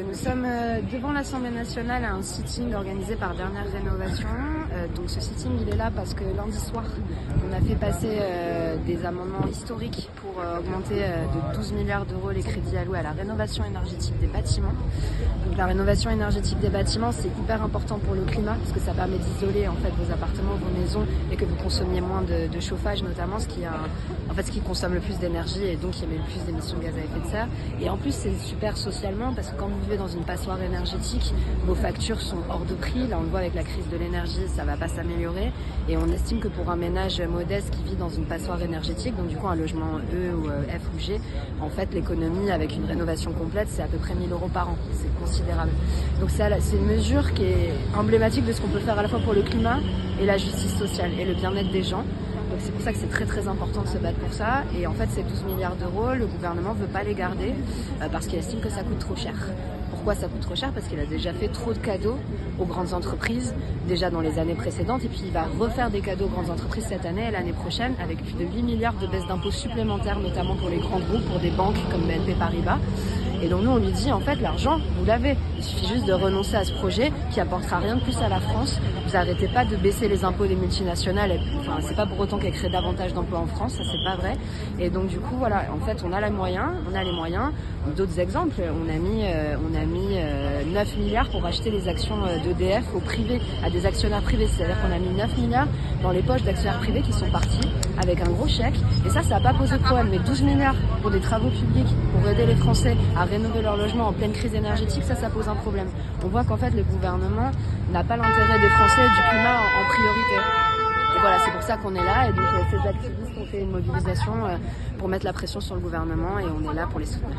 Nous sommes devant l'Assemblée nationale à un sitting organisé par Dernière Rénovation. Donc ce sitting il est là parce que lundi soir on a fait passer des amendements historiques pour augmenter de 12 milliards d'euros les crédits alloués à la rénovation énergétique des bâtiments. Donc la rénovation énergétique des bâtiments c'est hyper important pour le climat parce que ça permet d'isoler en fait vos appartements, vos maisons et que vous consommiez moins de chauffage notamment, ce qui consomme le plus d'énergie et donc qui émet le plus d'émissions de gaz à effet de serre. Et en plus c'est super socialement parce que quand vous vivez dans une passoire énergétique, vos factures sont hors de prix. Là on le voit avec la crise de l'énergie, ça va pas s'améliorer et on estime que pour un ménage modeste qui vit dans une passoire énergétique, donc du coup un logement E ou F ou G, en fait l'économie avec une rénovation complète c'est à peu près 1 000 € par an, c'est considérable. Donc c'est une mesure qui est emblématique de ce qu'on peut faire à la fois pour le climat et la justice sociale et le bien-être des gens. Donc c'est pour ça que c'est très très important de se battre pour ça. Et en fait ces 12 milliards d'euros, le gouvernement ne veut pas les garder parce qu'il estime que ça coûte trop cher. Pourquoi ça coûte trop cher? Parce qu'il a déjà fait trop de cadeaux aux grandes entreprises déjà dans les années précédentes et puis il va refaire des cadeaux aux grandes entreprises cette année et l'année prochaine avec plus de 8 milliards de baisses d'impôts supplémentaires, notamment pour les grands groupes, pour des banques comme BNP Paribas. Et donc nous on lui dit en fait l'argent vous l'avez, il suffit juste de renoncer à ce projet qui apportera rien de plus à la France. Vous arrêtez pas de baisser les impôts des multinationales, enfin c'est pas pour autant qu'elles créent davantage d'emplois en France, ça c'est pas vrai. Et donc du coup voilà, en fait on a les moyens. D'autres exemples, on a mis 9 milliards pour acheter les actions d'EDF au privé, à des actionnaires privés, c'est-à-dire qu'on a mis 9 milliards dans les poches d'actionnaires privés qui sont partis avec un gros chèque et ça n'a pas posé de problème, mais 12 milliards pour des travaux publics, pour aider les Français à rénover leur logement en pleine crise énergétique, ça pose un problème. On voit qu'en fait le gouvernement n'a pas l'intérêt des Français et du climat en priorité. Et voilà, c'est pour ça qu'on est là et donc ces activistes ont fait une mobilisation pour mettre la pression sur le gouvernement et on est là pour les soutenir.